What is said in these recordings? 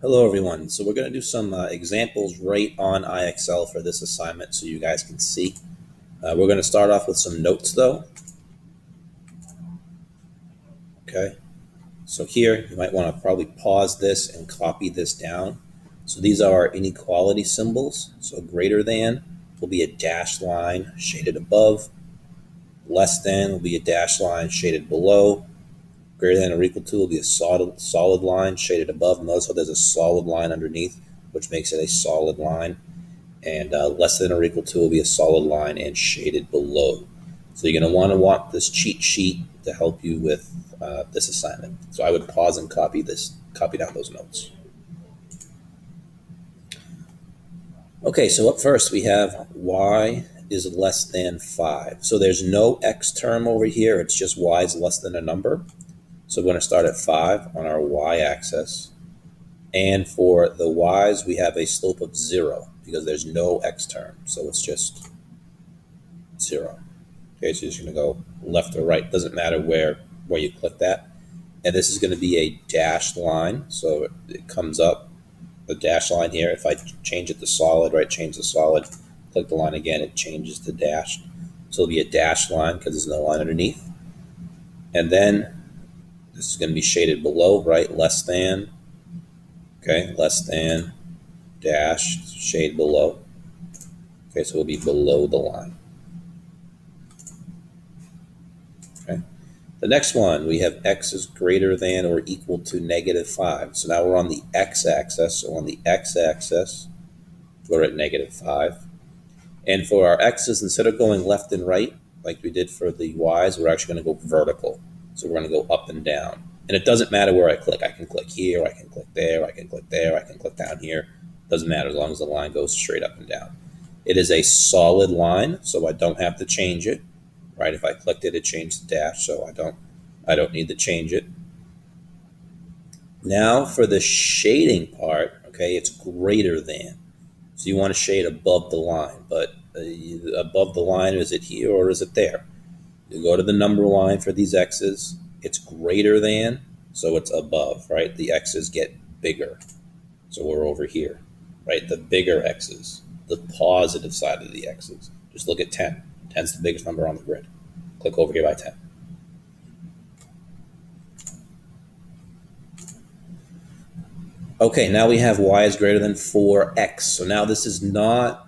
Hello everyone. So we're going to do some examples right on IXL for this assignment so you guys can see. We're going to start off with some notes though. Okay. So here you might want to probably pause this and copy this down. So these are our inequality symbols. So greater than will be a dashed line shaded above. Less than will be a dashed line shaded below. Greater than or equal to will be a solid line shaded above. Notice how there's a solid line underneath, which makes it a solid line. And less than or equal to will be a solid line and shaded below. So you're going to want this cheat sheet to help you with this assignment. So I would pause and copy down those notes. Okay, so up first we have y is less than 5. So there's no x term over here. It's just y is less than a number. So we're going to start at 5 on our y-axis. And for the y's, we have a slope of 0 because there's no x term. So it's just 0. Okay, so you're just going to go left or right. Doesn't matter where you click that. And this is going to be a dashed line. So it comes up, the dashed line here. If I change it to solid, right, change the solid, click the line again, it changes to dashed. So it'll be a dashed line because there's no line underneath. And then this is going to be shaded below, right, less than. Okay, less than, dash, shade below. Okay, so it'll be below the line. Okay. The next one, we have x is greater than or equal to -5. So now we're on the x-axis. So on the x-axis, we're at -5. And for our x's, instead of going left and right, like we did for the y's, we're actually going to go vertical. So we're going to go up and down. And it doesn't matter where I click. I can click here, I can click there, I can click there, I can click down here. Doesn't matter as long as the line goes straight up and down. It is a solid line, so I don't have to change it. Right? If I clicked it, it changed the dash, so I don't need to change it. Now for the shading part, okay, it's greater than. So you want to shade above the line, but above the line, is it here or is it there? You go to the number line for these x's, it's greater than, so it's above, right? The x's get bigger. So we're over here, right? The bigger x's, the positive side of the x's. Just look at 10. 10's the biggest number on the grid. Click over here by 10. Okay, now we have y is greater than 4x. So now this is not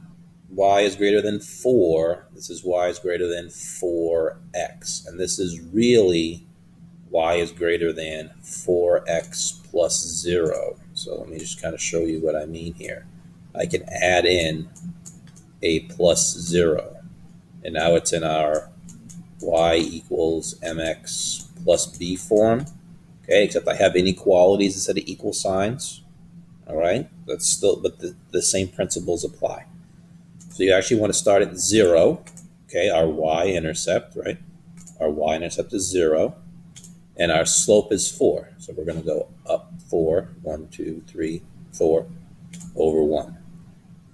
y is greater than 4. This is y is greater than 4x. And this is really y is greater than 4x plus 0. So let me just kind of show you what I mean here. I can add in a plus 0. And now it's in our y equals mx plus b form. Okay, except I have inequalities instead of equal signs. All right, that's still, but the same principles apply. So you actually want to start at 0. Okay, our y-intercept, right? Our y-intercept is 0. And our slope is 4. So we're going to go up 4, 1, 2, 3, 4, over 1.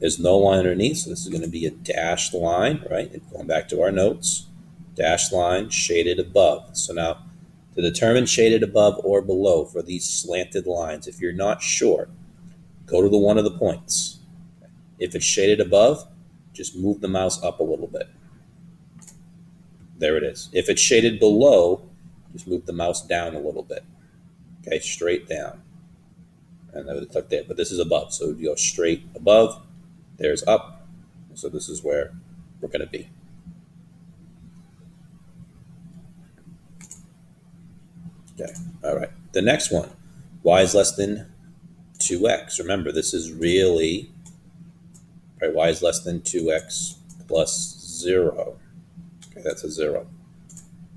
There's no line underneath, so this is going to be a dashed line, right? Going back to our notes, dashed line shaded above. So now to determine shaded above or below for these slanted lines, if you're not sure, go to one of the points. If it's shaded above, just move the mouse up a little bit. There it is. If it's shaded below, just move the mouse down a little bit. Okay, straight down. And I would click there, but this is above. So you go straight above, there's up. So this is where we're going to be. Okay, all right. The next one, y is less than 2x. Remember, this is really, right, y is less than 2x plus 0. Okay, that's a 0.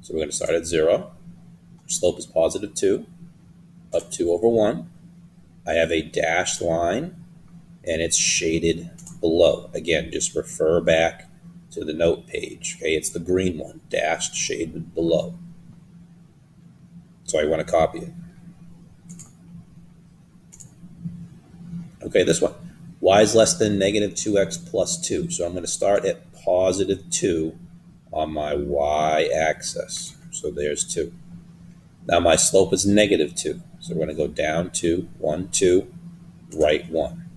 So we're going to start at 0. Slope is positive 2, up 2 over 1. I have a dashed line, and it's shaded below. Again, just refer back to the note page. Okay, it's the green one, dashed, shaded below. So I want to copy it. Okay, this one. Y is less than -2x plus 2. So I'm going to start at positive 2 on my y-axis. So there's 2. Now my slope is -2. So we're going to go down 2, 1, 2. right 1.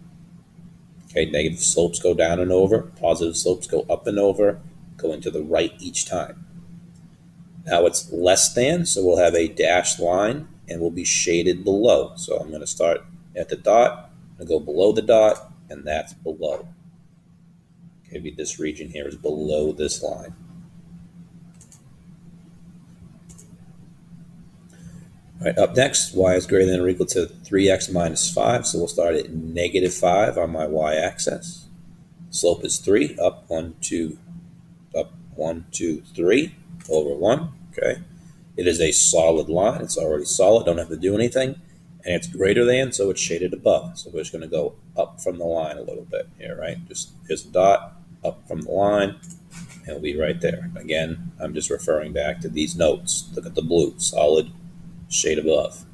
Okay, negative slopes go down and over, positive slopes go up and over, going to the right each time. Now it's less than, so we'll have a dashed line and we'll be shaded below. So I'm going to start at the dot, and go below the dot, and that's below. Okay, this region here is below this line. All right, up next, y is greater than or equal to 3x minus 5. So we'll start at negative 5 on my y-axis. Slope is 3, up 1, 2, 3, over 1. Okay. It is a solid line. It's already solid. Don't have to do anything. And it's greater than, so it's shaded above. So we're just going to go up from the line a little bit here, right? Just here's a dot, up from the line, and it'll be right there. Again, I'm just referring back to these notes. Look at the blue, solid, shade above.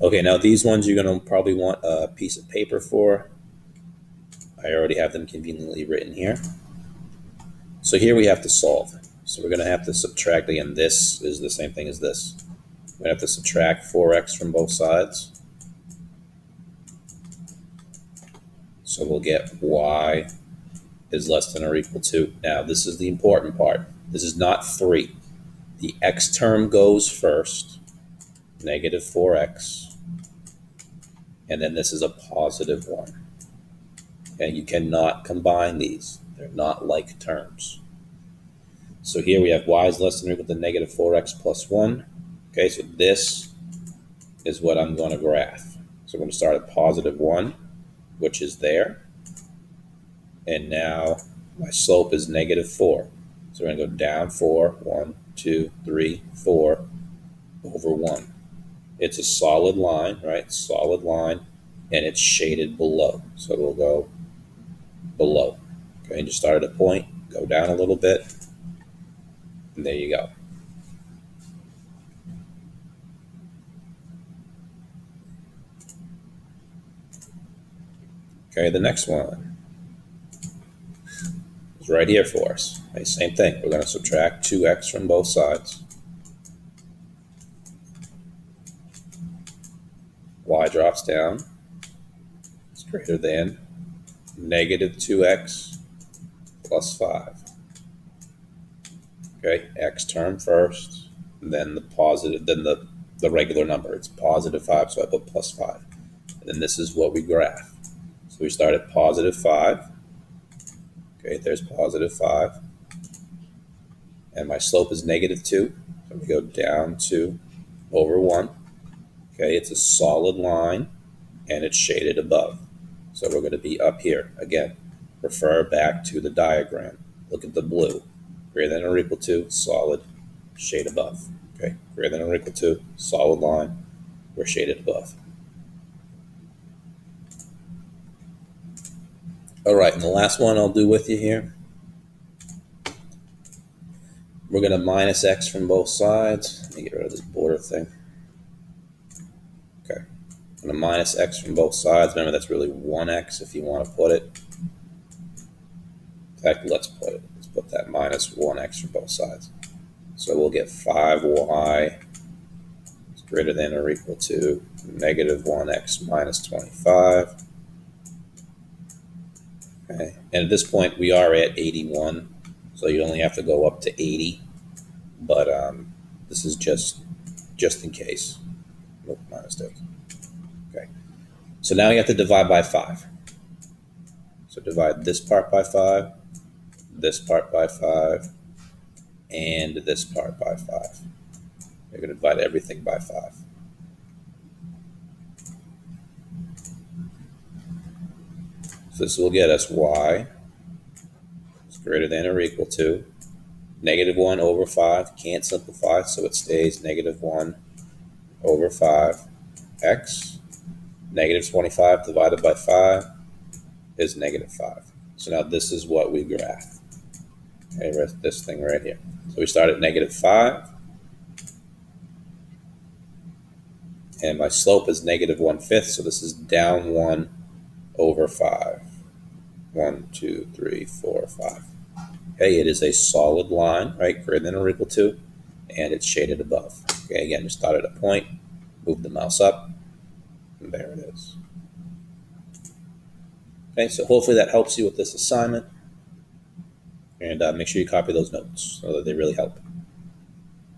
Okay, now these ones you're going to probably want a piece of paper for. I already have them conveniently written here. So here we have to solve. So we're going to have to subtract, again, this is the same thing as this. We're going to have to subtract 4x from both sides. So we'll get y is less than or equal to. Now, this is the important part. This is not 3. The x term goes first, negative 4x, and then this is a positive 1. And you cannot combine these. They're not like terms. So here we have y is less than or equal to negative 4x plus 1. Okay, so this is what I'm going to graph. So I'm going to start at positive 1, which is there. And now my slope is negative 4. So we're going to go down 4, 1, 2, 3, 4, over 1. It's a solid line, right? Solid line, and it's shaded below. So we'll go below. Okay, and just start at a point, go down a little bit, and there you go. Okay, the next one is right here for us. Okay, same thing. We're going to subtract 2x from both sides. Y drops down. It's greater than negative 2x plus 5. Okay, x term first, and then the positive, then the regular number. It's positive 5, so I put plus 5. And then this is what we graph. So we start at positive 5. Okay, there's positive 5. And my slope is negative 2. So we go down 2 over 1. Okay, it's a solid line, and it's shaded above. So we're going to be up here. Again, refer back to the diagram. Look at the blue. Greater than or equal to, solid, shade above. Okay, greater than or equal to, solid line, we're shaded above. All right, and the last one I'll do with you here. We're going to minus x from both sides. Let me get rid of this border thing. Okay, I'm going to minus x from both sides. Remember, that's really 1x if you want to put it. In fact, let's put that minus 1x from both sides. So we'll get 5y is greater than or equal to negative 1x minus 25. Okay, and at this point we are at 81, so you only have to go up to 80, but this is just in case. Oh, my mistake. Okay, so now you have to divide by 5. So divide this part by 5, this part by 5, and this part by 5. You're going to divide everything by 5. So this will get us y is greater than or equal to negative 1 over 5. Can't simplify, so it stays negative 1 over 5 x. Negative 25 divided by 5 is negative 5. So now this is what we graph. Okay, this thing right here. So we start at negative 5. And my slope is negative 1/5, so this is down 1 over 5. 1, 2, 3, 4, 5. Okay, it is a solid line, right? Greater than or equal to, and it's shaded above. Okay, again, just start at a point, Move the mouse up, and there it is. Okay, so hopefully that helps you with this assignment. And make sure you copy those notes so that they really help.